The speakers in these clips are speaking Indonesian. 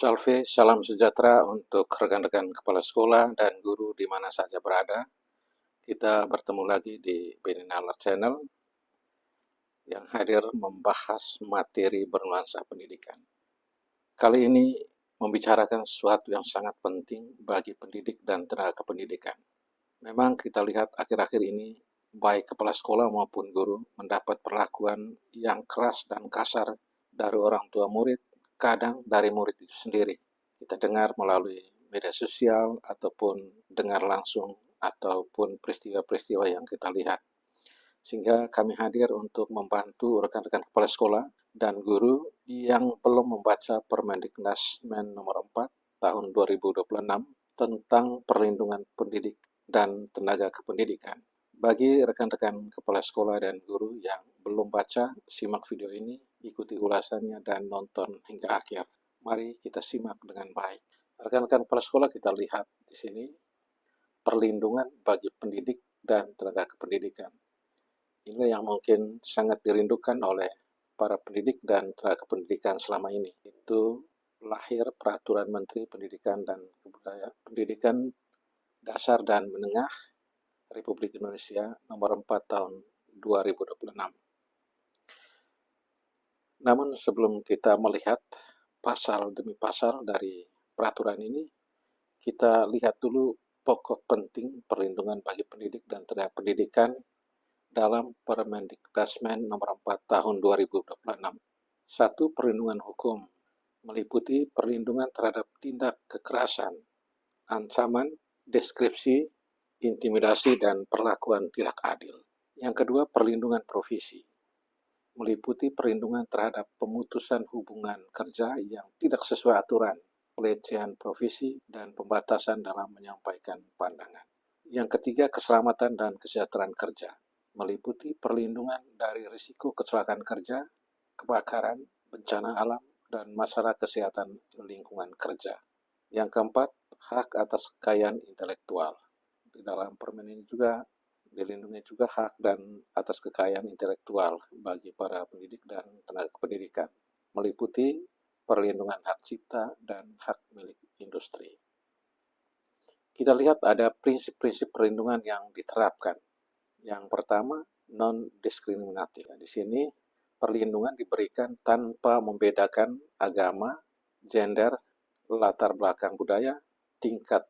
Salve, salam sejahtera untuk rekan-rekan kepala sekolah dan guru di mana saja berada. Kita bertemu lagi di Beninaler Channel yang hadir membahas materi bernuansa pendidikan. Kali ini membicarakan sesuatu yang sangat penting bagi pendidik dan tenaga pendidikan. Memang kita lihat akhir-akhir ini baik kepala sekolah maupun guru mendapat perlakuan yang keras dan kasar dari orang tua murid, kadang dari murid itu sendiri. Kita dengar melalui media sosial ataupun dengar langsung ataupun peristiwa-peristiwa yang kita lihat. Sehingga kami hadir untuk membantu rekan-rekan kepala sekolah dan guru yang belum membaca Permendiknasmen nomor 4 tahun 2026 tentang perlindungan pendidik dan tenaga kependidikan. Bagi rekan-rekan kepala sekolah dan guru yang belum baca, simak video ini, ikuti ulasannya dan nonton hingga akhir. Mari kita simak dengan baik. Rekan-rekan kepala sekolah, kita lihat di sini perlindungan bagi pendidik dan tenaga kependidikan. Ini yang mungkin sangat dirindukan oleh para pendidik dan tenaga pendidikan selama ini. Itu lahir Peraturan Menteri Pendidikan dan Kebudayaan Pendidikan Dasar dan Menengah Republik Indonesia nomor 4 tahun 2026. Namun sebelum kita melihat pasal demi pasal dari peraturan ini, kita lihat dulu pokok penting perlindungan bagi pendidik dan tenaga pendidikan dalam Permendiknasmen nomor 4 tahun 2026. 1. Perlindungan hukum meliputi perlindungan terhadap tindak kekerasan, ancaman, deskripsi, intimidasi, dan perlakuan tidak adil. Yang kedua, perlindungan profesi meliputi perlindungan terhadap pemutusan hubungan kerja yang tidak sesuai aturan, pelecehan profesi, dan pembatasan dalam menyampaikan pandangan. Yang ketiga, keselamatan dan kesejahteraan kerja meliputi perlindungan dari risiko kecelakaan kerja, kebakaran, bencana alam, dan masalah kesehatan lingkungan kerja. Yang keempat, hak atas kekayaan intelektual. Di dalam permen ini juga dilindungi juga hak dan atas kekayaan intelektual bagi para pendidik dan tenaga pendidikan, meliputi perlindungan hak cipta dan hak milik industri. Kita lihat ada prinsip-prinsip perlindungan yang diterapkan. Yang pertama, non-diskriminatif. Di sini perlindungan diberikan tanpa membedakan agama, gender, latar belakang budaya, tingkat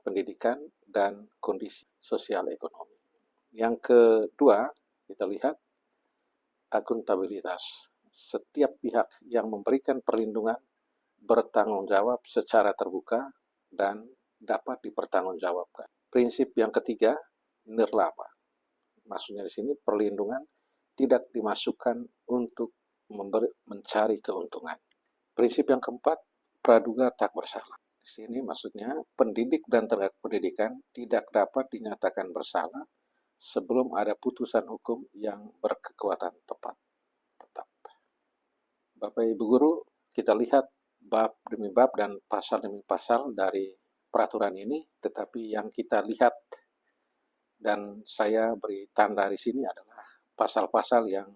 pendidikan, dan kondisi sosial ekonomi. Yang kedua, kita lihat akuntabilitas. Setiap pihak yang memberikan perlindungan bertanggung jawab secara terbuka dan dapat dipertanggungjawabkan. Prinsip yang ketiga, nirlaba. Maksudnya di sini perlindungan tidak dimasukkan untuk mencari keuntungan. Prinsip yang keempat, praduga tak bersalah. Di sini maksudnya pendidik dan tenaga pendidikan tidak dapat dinyatakan bersalah sebelum ada putusan hukum yang berkekuatan tetap. Bapak Ibu Guru, kita lihat bab demi bab dan pasal demi pasal dari peraturan ini, tetapi yang kita lihat dan saya beri tanda di sini adalah pasal-pasal yang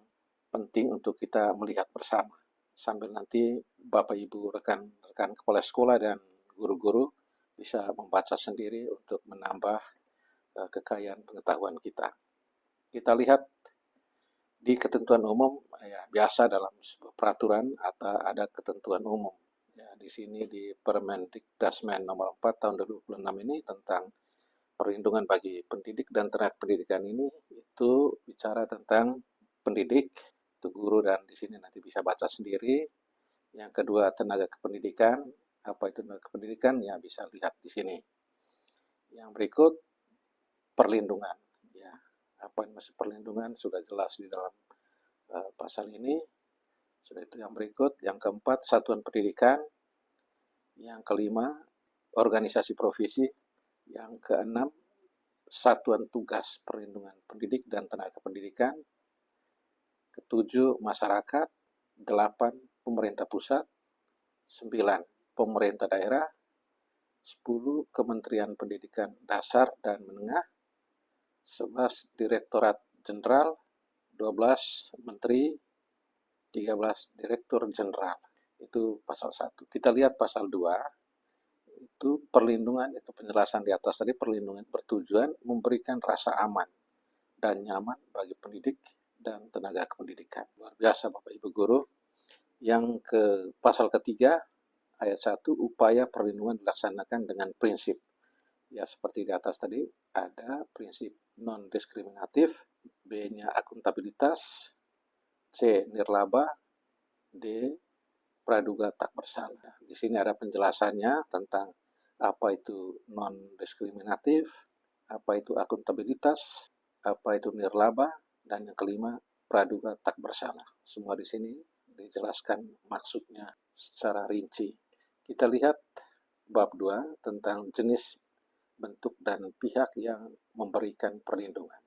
penting untuk kita melihat bersama. Sambil nanti Bapak Ibu rekan-rekan kepala sekolah dan guru-guru bisa membaca sendiri untuk menambah kekayaan pengetahuan kita. Kita lihat di ketentuan umum, ya, biasa dalam sebuah peraturan atau ada ketentuan umum. Ya, di sini di Permendiknasmen nomor 4 tahun 2026 ini tentang perlindungan bagi pendidik dan tenaga pendidikan ini itu bicara tentang pendidik, itu guru dan di sini nanti bisa baca sendiri. Yang kedua, tenaga kependidikan. Apa itu tenaga kependidikan? Ya, bisa lihat di sini. Yang berikut, perlindungan. Ya, apa yang masih perlindungan sudah jelas di dalam pasal ini. Sudah itu yang berikut. Yang keempat, satuan pendidikan. Yang kelima, organisasi profesi. Yang keenam, satuan tugas perlindungan pendidik dan tenaga pendidikan. Ketujuh, masyarakat. 8, pemerintah pusat. 9, pemerintah daerah. 10, Kementerian Pendidikan Dasar dan Menengah. 11, Direktorat Jenderal. 12, Menteri. 13, Direktur Jenderal. Itu pasal 1. Kita lihat pasal 2, itu perlindungan, itu penjelasan di atas tadi, perlindungan bertujuan memberikan rasa aman dan nyaman bagi pendidik dan tenaga kependidikan. Luar biasa Bapak Ibu Guru. Yang ke pasal ketiga, ayat 1, upaya perlindungan dilaksanakan dengan prinsip. Ya, seperti di atas tadi, ada prinsip non-diskriminatif, B-nya akuntabilitas, C. nirlaba, D. praduga tak bersalah. Di sini ada penjelasannya tentang apa itu non-diskriminatif, apa itu akuntabilitas, apa itu nirlaba, dan yang kelima, praduga tak bersalah. Semua di sini dijelaskan maksudnya secara rinci. Kita lihat bab 2 tentang jenis, bentuk, dan pihak yang memberikan perlindungan.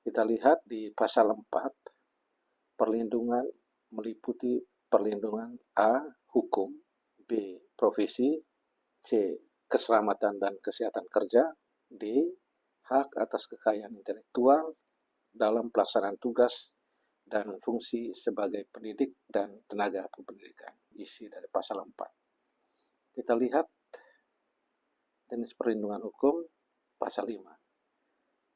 Kita lihat di pasal 4, perlindungan meliputi perlindungan A. hukum, B. profesi, C. keselamatan dan kesehatan kerja, D. hak atas kekayaan intelektual dalam pelaksanaan tugas dan fungsi sebagai pendidik dan tenaga kependidikan. Isi dari pasal 4. Kita lihat jenis perlindungan hukum pasal 5.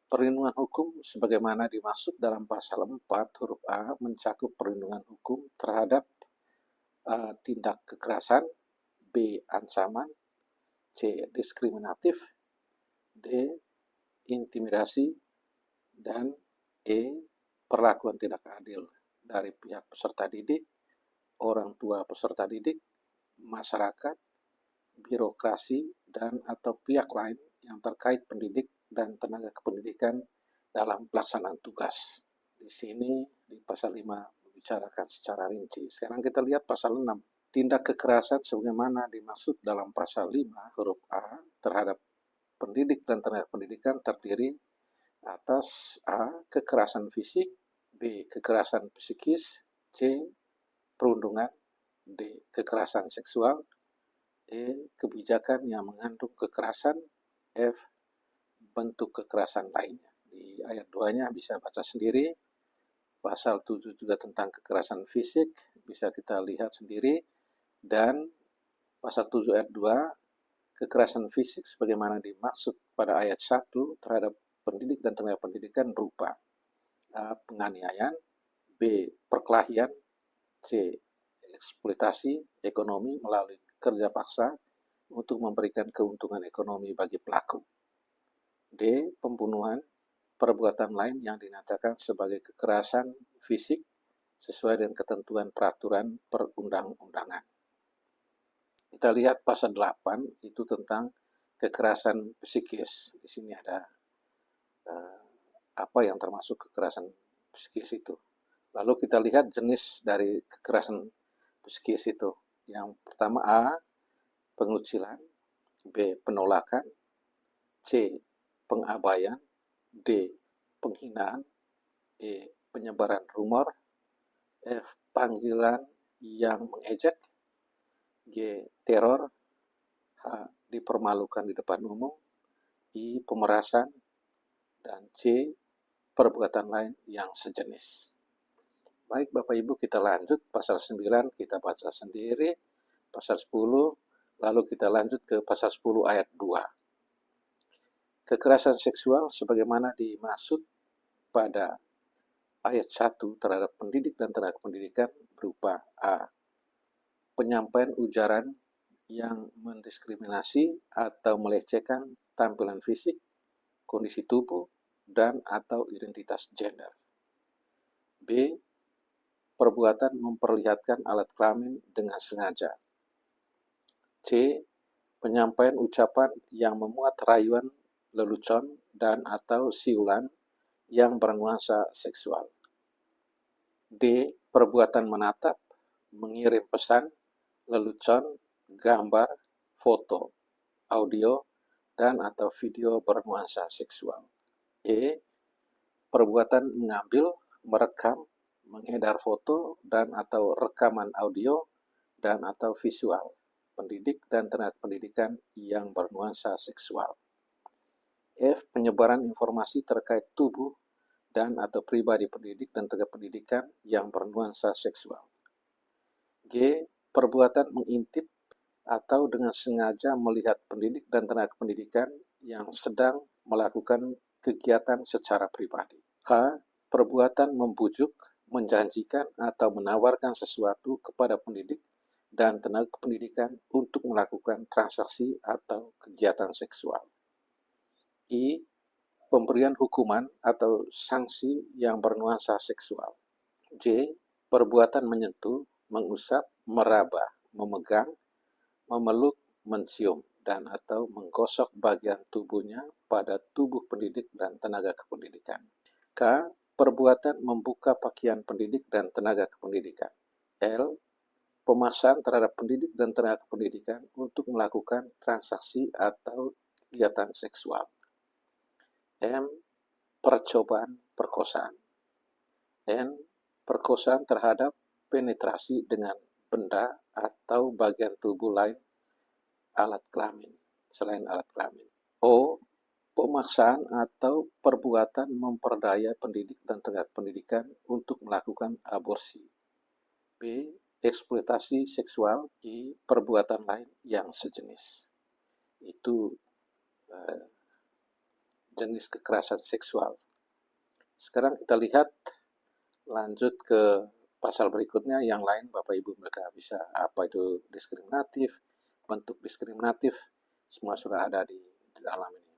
Perlindungan hukum sebagaimana dimaksud dalam pasal 4 huruf A mencakup perlindungan hukum terhadap tindak kekerasan, B. ancaman, C. diskriminatif, D. intimidasi, dan E. perlakuan tidak adil dari pihak peserta didik, orang tua peserta didik, masyarakat, birokrasi, dan atau pihak lain yang terkait pendidik dan tenaga kependidikan dalam pelaksanaan tugas. Di sini di pasal 5 membicarakan secara rinci. Sekarang kita lihat pasal 6. Tindak kekerasan sebagaimana dimaksud dalam pasal 5 huruf A terhadap pendidik dan tenaga pendidikan terdiri atas A. kekerasan fisik, B. kekerasan psikis, C. perundungan, D. kekerasan seksual, E. kebijakan yang mengandung kekerasan, F. bentuk kekerasan lainnya. Di ayat 2-nya bisa baca sendiri. Pasal 7 juga tentang kekerasan fisik, bisa kita lihat sendiri. Dan pasal 7 ayat 2, kekerasan fisik sebagaimana dimaksud pada ayat 1 terhadap pendidik dan tenaga pendidikan berupa A. penganiayaan, B. perkelahian, C. eksploitasi ekonomi melalui kerja paksa untuk memberikan keuntungan ekonomi bagi pelaku, D. pembunuhan, perbuatan lain yang dinyatakan sebagai kekerasan fisik sesuai dengan ketentuan peraturan perundang-undangan. Kita lihat pasal 8 itu tentang kekerasan psikis. Di sini ada apa yang termasuk kekerasan psikis itu. Lalu kita lihat jenis dari kekerasan psikis itu. Yang pertama A. pengucilan, B. penolakan, C. pengabaian, D. penghinaan, E. penyebaran rumor, F. panggilan yang mengejek, G. teror, H. dipermalukan di depan umum, I. pemerasan, dan C. perbuatan lain yang sejenis. Baik Bapak Ibu, kita lanjut pasal 9, kita baca sendiri, pasal 10, lalu kita lanjut ke pasal 10 ayat 2. Kekerasan seksual sebagaimana dimaksud pada ayat 1 terhadap pendidik dan tenaga pendidikan berupa A. penyampaian ujaran yang mendiskriminasi atau melecehkan tampilan fisik, kondisi tubuh, dan atau identitas gender. B. perbuatan memperlihatkan alat kelamin dengan sengaja. C. penyampaian ucapan yang memuat rayuan, lelucon, dan atau siulan yang bernuansa seksual. D. perbuatan menatap, mengirim pesan, lelucon, gambar, foto, audio, dan atau video bernuansa seksual. E. perbuatan mengambil, merekam, mengedar foto, dan atau rekaman audio, dan atau visual pendidik dan tenaga pendidikan yang bernuansa seksual. F. penyebaran informasi terkait tubuh dan atau pribadi pendidik dan tenaga pendidikan yang bernuansa seksual. G. perbuatan mengintip atau dengan sengaja melihat pendidik dan tenaga pendidikan yang sedang melakukan kegiatan secara pribadi. H. Perbuatan membujuk, menjanjikan, atau menawarkan sesuatu kepada pendidik dan tenaga pendidikan untuk melakukan transaksi atau kegiatan seksual. I. Pemberian hukuman atau sanksi yang bernuansa seksual. J. Perbuatan menyentuh, mengusap, meraba, memegang, memeluk, mencium, dan atau menggosok bagian tubuhnya pada tubuh pendidik dan tenaga kependidikan. K. Perbuatan membuka pakaian pendidik dan tenaga kependidikan. L. Pemaksaan terhadap pendidik dan tenaga kependidikan untuk melakukan transaksi atau kegiatan seksual. M. Percobaan perkosaan. N. Perkosaan terhadap penetrasi dengan benda atau bagian tubuh lain alat kelamin, selain alat kelamin. O. Pemaksaan atau perbuatan memperdaya pendidik dan tenaga pendidikan untuk melakukan aborsi. B. Eksploitasi seksual. I. Perbuatan lain yang sejenis. Itu jenis kekerasan seksual. Sekarang kita lihat lanjut ke pasal berikutnya yang lain. Bapak Ibu mereka bisa apa itu diskriminatif, bentuk diskriminatif, semua sudah ada di dalam ini.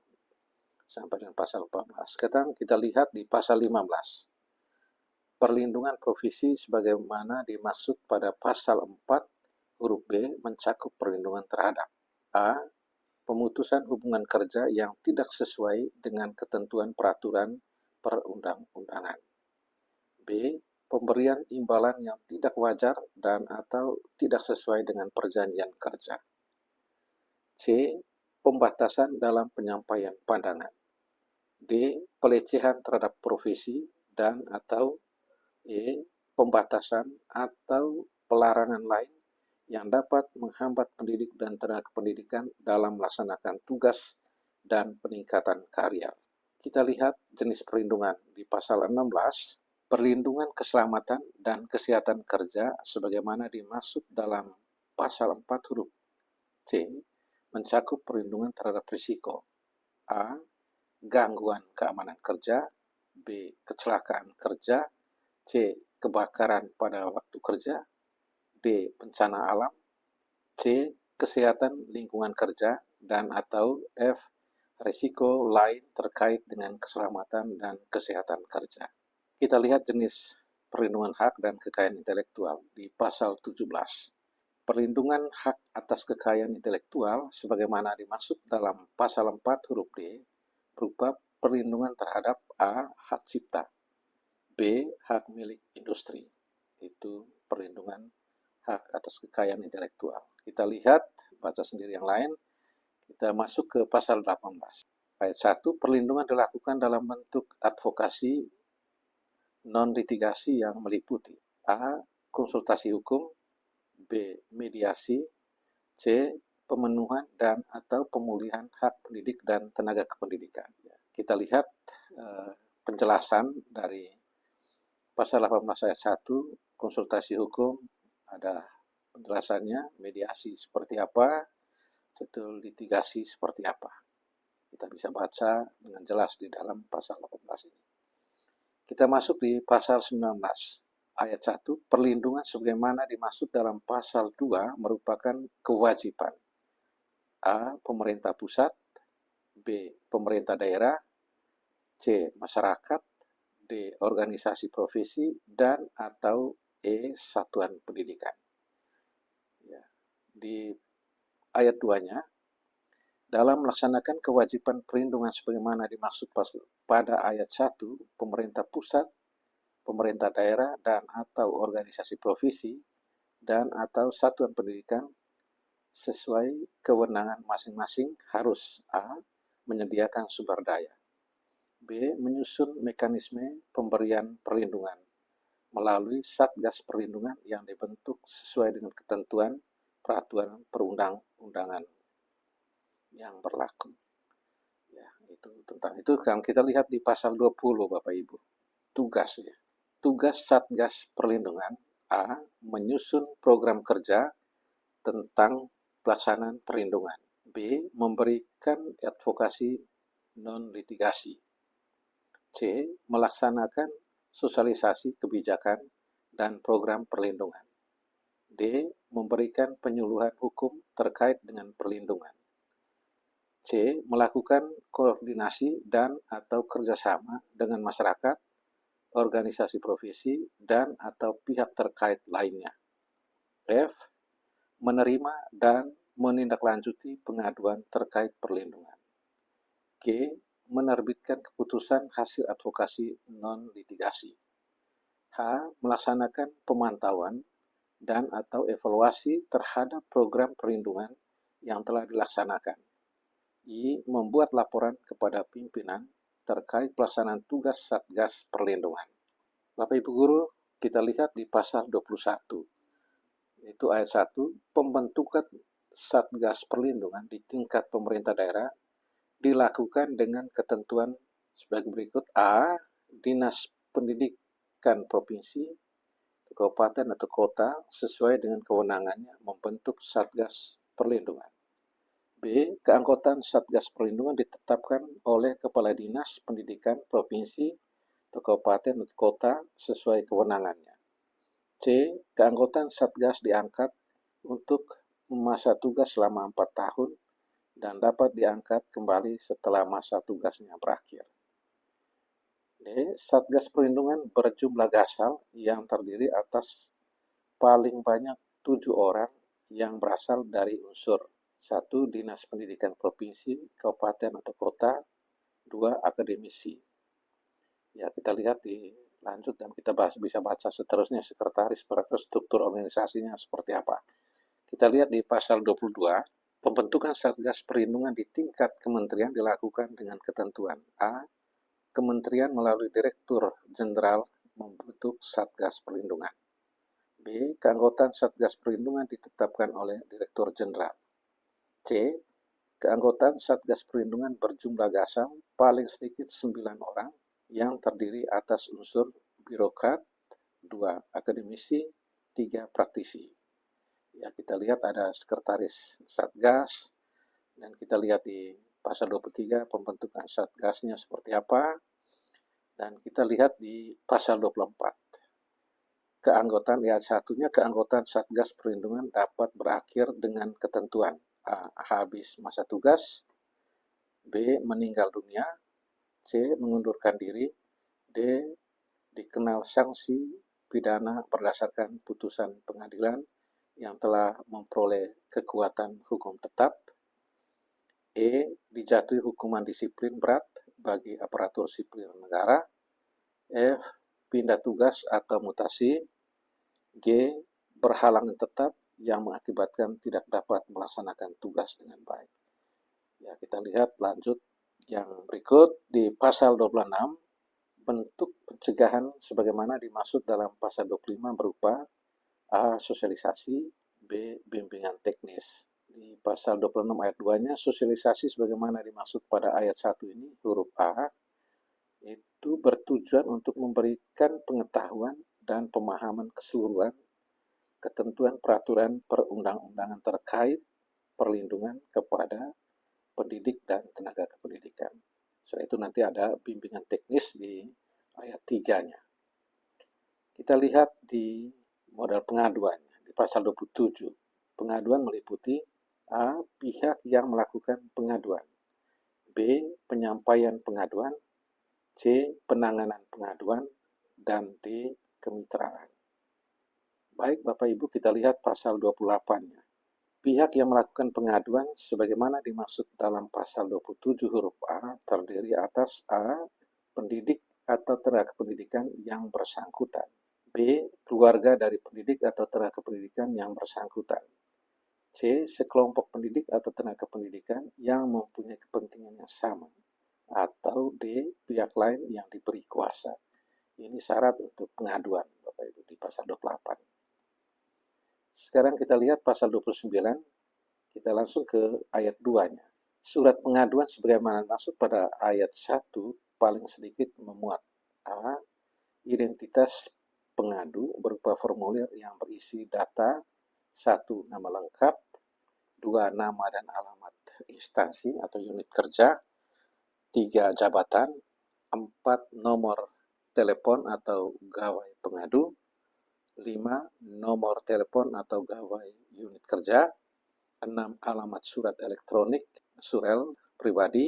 Sampai dengan pasal 14. Sekarang kita lihat di pasal 15. Perlindungan profesi sebagaimana dimaksud pada pasal 4 huruf B mencakup perlindungan terhadap A. Pemutusan hubungan kerja yang tidak sesuai dengan ketentuan peraturan perundang-undangan. B. Pemberian imbalan yang tidak wajar dan atau tidak sesuai dengan perjanjian kerja. C. Pembatasan dalam penyampaian pandangan. D. Pelecehan terhadap profesi dan atau E. Pembatasan atau pelarangan lain yang dapat menghambat pendidik dan tenaga pendidikan dalam melaksanakan tugas dan peningkatan karir. Kita lihat jenis perlindungan di pasal 16, perlindungan keselamatan dan kesehatan kerja sebagaimana dimaksud dalam pasal 4 huruf C, mencakup perlindungan terhadap risiko. A. Gangguan keamanan kerja. B. Kecelakaan kerja. C. Kebakaran pada waktu kerja. D. Bencana alam. C. Kesehatan lingkungan kerja. Dan atau F. Risiko lain terkait dengan keselamatan dan kesehatan kerja. Kita lihat jenis perlindungan hak dan kekayaan intelektual di pasal 17. Perlindungan hak atas kekayaan intelektual sebagaimana dimaksud dalam pasal 4 huruf D berupa perlindungan terhadap A. Hak cipta, B. Hak milik industri. Itu perlindungan hak atas kekayaan intelektual. Kita lihat, baca sendiri yang lain. Kita masuk ke pasal 18. Ayat 1, perlindungan dilakukan dalam bentuk advokasi non-litigasi yang meliputi A. Konsultasi hukum, B. Mediasi, C. Pemenuhan dan atau pemulihan hak pendidik dan tenaga kependidikan. Kita lihat penjelasan dari pasal 18 ayat 1, konsultasi hukum, ada penjelasannya, mediasi seperti apa, litigasi seperti apa. Kita bisa baca dengan jelas di dalam pasal 18 ini. Kita masuk di pasal 19 ayat 1, perlindungan sebagaimana dimaksud dalam pasal 2 merupakan kewajiban. A. Pemerintah pusat, B. Pemerintah daerah, C. Masyarakat, D. Organisasi profesi, dan atau E. Satuan pendidikan. Ya. Di ayat 2-nya, dalam melaksanakan kewajiban perlindungan sebagaimana dimaksud pada ayat 1, pemerintah pusat, pemerintah daerah, dan atau organisasi profesi, dan atau satuan pendidikan sesuai kewenangan masing-masing harus A. Menyediakan sumber daya, B. Menyusun mekanisme pemberian perlindungan melalui Satgas Perlindungan yang dibentuk sesuai dengan ketentuan peraturan perundang-undangan yang berlaku. Ya, itu tentang itu kan kita lihat di pasal 20 Bapak Ibu. Tugasnya. Tugas Satgas Perlindungan A. Menyusun program kerja tentang pelaksanaan perlindungan. B. Memberikan advokasi non-litigasi. C. Melaksanakan sosialisasi kebijakan dan program perlindungan. D. Memberikan penyuluhan hukum terkait dengan perlindungan. C. Melakukan koordinasi dan atau kerjasama dengan masyarakat, organisasi profesi, dan atau pihak terkait lainnya. F. Menerima dan menindaklanjuti pengaduan terkait perlindungan. G. Menerbitkan keputusan hasil advokasi non-litigasi. H. Melaksanakan pemantauan dan atau evaluasi terhadap program perlindungan yang telah dilaksanakan. I. Membuat laporan kepada pimpinan terkait pelaksanaan tugas Satgas Perlindungan. Bapak Ibu Guru, kita lihat di pasal 21. Itu ayat 1, pembentukan Satgas Perlindungan di tingkat pemerintah daerah dilakukan dengan ketentuan sebagai berikut. A. Dinas Pendidikan Provinsi, Kabupaten atau Kota sesuai dengan kewenangannya membentuk Satgas Perlindungan. B. Keanggotaan Satgas Perlindungan ditetapkan oleh Kepala Dinas Pendidikan Provinsi atau Kabupaten atau Kota sesuai kewenangannya. C. Keanggotaan Satgas diangkat untuk masa tugas selama 4 tahun dan dapat diangkat kembali setelah masa tugasnya berakhir. D. Satgas Perlindungan berjumlah gasal yang terdiri atas paling banyak 7 orang yang berasal dari unsur 1. Dinas Pendidikan Provinsi, Kabupaten atau Kota. 2. Akademisi. Ya, kita lihat di lanjut dan kita bisa baca seterusnya sekretaris struktur organisasinya seperti apa. Kita lihat di pasal 22, pembentukan Satgas Perlindungan di tingkat kementerian dilakukan dengan ketentuan. A. Kementerian melalui Direktur Jenderal membentuk Satgas Perlindungan. B. Keanggotaan Satgas Perlindungan ditetapkan oleh Direktur Jenderal. C. Keanggotaan Satgas Perlindungan berjumlah gasal paling sedikit 9 orang yang terdiri atas unsur birokrat, 2 akademisi, 3 praktisi. Ya, kita lihat ada sekretaris Satgas, dan kita lihat di pasal 23 pembentukan Satgasnya seperti apa, dan kita lihat di pasal 24. Keanggotaan ayat 1-nya, keanggotaan Satgas Perlindungan dapat berakhir dengan ketentuan. A. Habis masa tugas. B. Meninggal dunia. C. Mengundurkan diri. D. Dikenal sanksi pidana berdasarkan putusan pengadilan yang telah memperoleh kekuatan hukum tetap. E. Dijatuhi hukuman disiplin berat bagi aparatur sipil negara. F. Pindah tugas atau mutasi. G. Berhalangan tetap yang mengakibatkan tidak dapat melaksanakan tugas dengan baik. Ya, kita lihat lanjut yang berikut di pasal 26, bentuk pencegahan sebagaimana dimaksud dalam pasal 25 berupa A. Sosialisasi, B. Bimbingan teknis. Di pasal 26 ayat 2-nya, sosialisasi sebagaimana dimaksud pada ayat 1 ini, huruf A, itu bertujuan untuk memberikan pengetahuan dan pemahaman keseluruhan ketentuan peraturan perundang-undangan terkait perlindungan kepada pendidik dan tenaga kependidikan. Setelah itu nanti ada bimbingan teknis di ayat 3-nya. Kita lihat di model pengaduannya, di pasal 27. Pengaduan meliputi A. Pihak yang melakukan pengaduan. B. Penyampaian pengaduan. C. Penanganan pengaduan. Dan D. Kemitraan. Baik Bapak Ibu, kita lihat pasal 28-nya. Pihak yang melakukan pengaduan sebagaimana dimaksud dalam pasal 27 huruf A terdiri atas A. Pendidik atau tenaga pendidikan yang bersangkutan. B. Keluarga dari pendidik atau tenaga pendidikan yang bersangkutan. C. Sekelompok pendidik atau tenaga pendidikan yang mempunyai kepentingan yang sama. Atau D. Pihak lain yang diberi kuasa. Ini syarat untuk pengaduan Bapak Ibu di pasal 28. Sekarang kita lihat pasal 29, kita langsung ke ayat 2-nya. Surat pengaduan sebagaimana maksud pada ayat 1 paling sedikit memuat A. Identitas pengadu berupa formulir yang berisi data 1. Nama lengkap. 2. Nama dan alamat instansi atau unit kerja. 3. Jabatan. 4. Nomor telepon atau gawai pengadu. 5. Nomor telepon atau gawai unit kerja. 6. Alamat surat elektronik, surel, pribadi.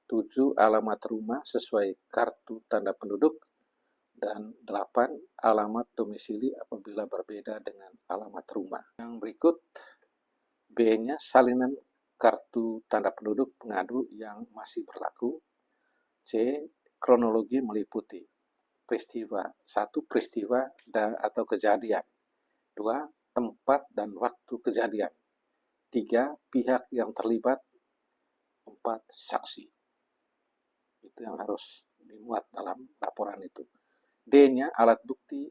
7. Alamat rumah sesuai kartu tanda penduduk. Dan 8. Alamat domisili apabila berbeda dengan alamat rumah. Yang berikut B-nya salinan kartu tanda penduduk pengadu yang masih berlaku. C. Kronologi meliputi peristiwa. 1. Peristiwa atau kejadian. 2. Tempat dan waktu kejadian. 3. Pihak yang terlibat. 4. Saksi. Itu yang harus dimuat dalam laporan itu. D-nya alat bukti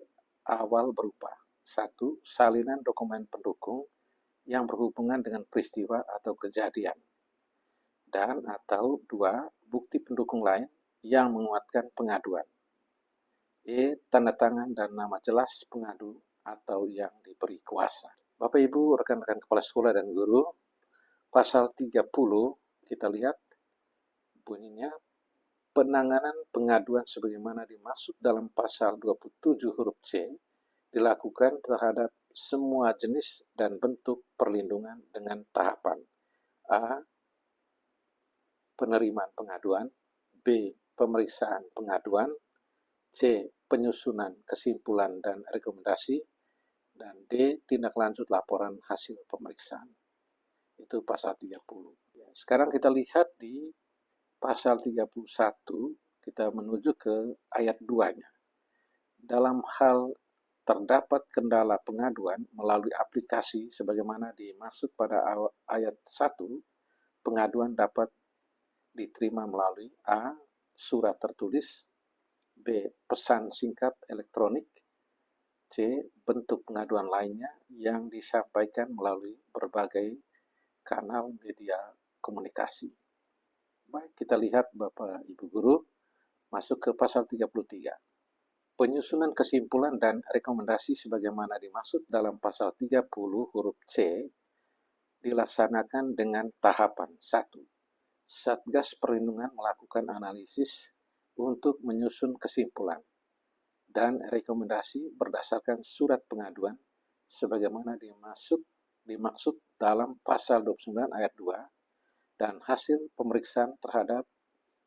awal berupa 1. Salinan dokumen pendukung yang berhubungan dengan peristiwa atau kejadian. Dan atau 2. Bukti pendukung lain yang menguatkan pengaduan. E. Tanda tangan dan nama jelas pengadu atau yang diberi kuasa. Bapak Ibu, rekan-rekan kepala sekolah dan guru, pasal 30 kita lihat bunyinya, penanganan pengaduan sebagaimana dimaksud dalam pasal 27 huruf C dilakukan terhadap semua jenis dan bentuk perlindungan dengan tahapan. A. Penerimaan pengaduan. B. Pemeriksaan pengaduan. C. Penyusunan kesimpulan dan rekomendasi. Dan D. Tindak lanjut laporan hasil pemeriksaan. Itu pasal 30. Sekarang kita lihat di pasal 31, kita menuju ke ayat 2-nya. Dalam hal terdapat kendala pengaduan melalui aplikasi sebagaimana dimaksud pada ayat 1, pengaduan dapat diterima melalui A. Surat tertulis. B. Pesan singkat elektronik. C. Bentuk pengaduan lainnya yang disampaikan melalui berbagai kanal media komunikasi. Baik, kita lihat Bapak Ibu Guru, masuk ke pasal 33. Penyusunan kesimpulan dan rekomendasi sebagaimana dimaksud dalam pasal 30 huruf C dilaksanakan dengan tahapan. 1. Satgas Perlindungan melakukan analisis untuk menyusun kesimpulan dan rekomendasi berdasarkan surat pengaduan sebagaimana dimaksud dalam pasal 29 ayat 2 dan hasil pemeriksaan terhadap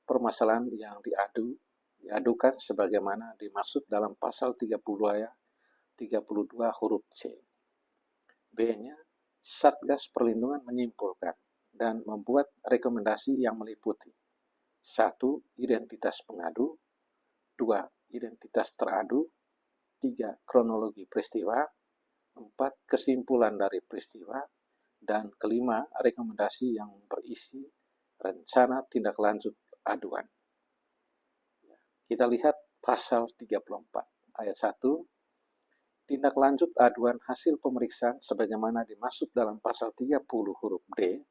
permasalahan yang diadukan sebagaimana dimaksud dalam pasal 30 ayat 32 huruf C. B-nya, Satgas Perlindungan menyimpulkan dan membuat rekomendasi yang meliputi 1. Identitas pengadu. 2. Identitas teradu. 3. Kronologi peristiwa. 4. Kesimpulan dari peristiwa. Dan kelima, rekomendasi yang berisi rencana tindak lanjut aduan. Kita lihat pasal 34 ayat 1. Tindak lanjut aduan hasil pemeriksaan sebagaimana dimaksud dalam pasal 30 huruf D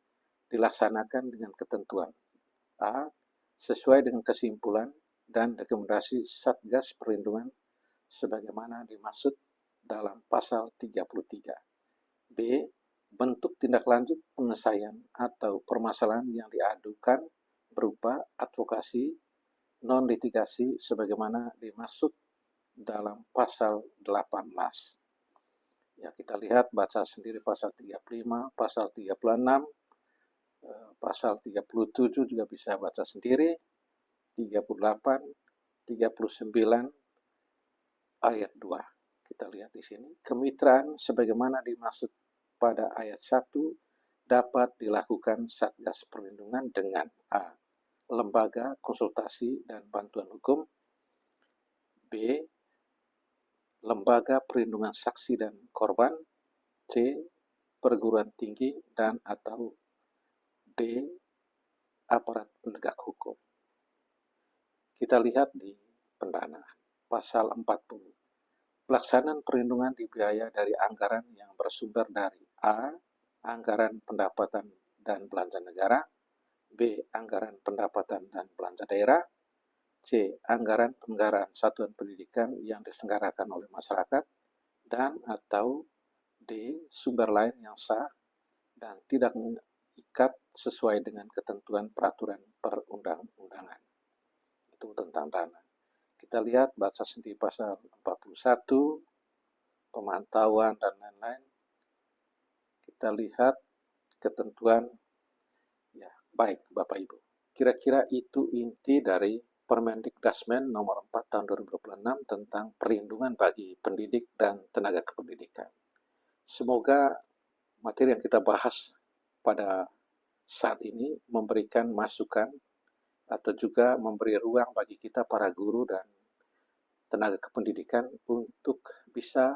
dilaksanakan dengan ketentuan A. Sesuai dengan kesimpulan dan rekomendasi Satgas Perlindungan sebagaimana dimaksud dalam pasal 33. B. Bentuk tindak lanjut penyelesaian atau permasalahan yang diadukan berupa advokasi non-litigasi sebagaimana dimaksud dalam pasal 18. Ya, kita lihat baca sendiri pasal 35, pasal 36, pasal 37 juga bisa baca sendiri, 38, 39 ayat 2. Kita lihat di sini, kemitraan sebagaimana dimaksud pada ayat 1 dapat dilakukan Satgas Perlindungan dengan A. Lembaga konsultasi dan bantuan hukum. B. Lembaga perlindungan saksi dan korban. C. Perguruan tinggi dan atau D. Aparat penegak hukum. Kita lihat di pendanaan. Pasal 40. Pelaksanaan perlindungan dibiaya dari anggaran yang bersumber dari A. Anggaran pendapatan dan belanja negara. B. Anggaran pendapatan dan belanja daerah. C. Anggaran penganggaran satuan pendidikan yang diselenggarakan oleh masyarakat. Dan atau D. Sumber lain yang sah dan tidak mengikat sesuai dengan ketentuan peraturan perundang-undangan. Itu tentang dana. Kita lihat batas di pasal 41, pemantauan dan lain-lain. Kita lihat ketentuan, ya baik Bapak Ibu. Kira-kira itu inti dari Permendikdasmen nomor 4 tahun 2026 tentang perlindungan bagi pendidik dan tenaga kependidikan. Semoga materi yang kita bahas pada saat ini memberikan masukan atau juga memberi ruang bagi kita para guru dan tenaga kependidikan untuk bisa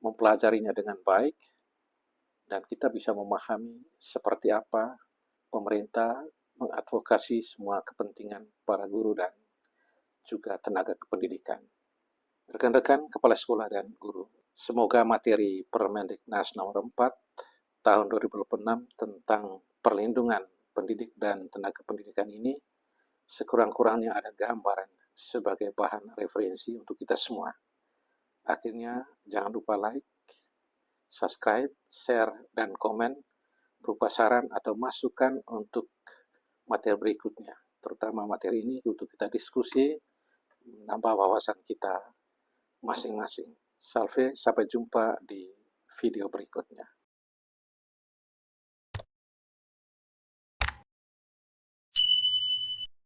mempelajarinya dengan baik dan kita bisa memahami seperti apa pemerintah mengadvokasi semua kepentingan para guru dan juga tenaga kependidikan. Rekan-rekan kepala sekolah dan guru, semoga materi Permendiknas nomor 4 tahun 2026 tentang perlindungan pendidik dan tenaga pendidikan ini sekurang-kurangnya ada gambaran sebagai bahan referensi untuk kita semua. Akhirnya jangan lupa like, subscribe, share, dan komen berupa saran atau masukan untuk materi berikutnya, terutama materi ini untuk kita diskusi, menambah wawasan kita masing-masing. Salve, sampai jumpa di video berikutnya.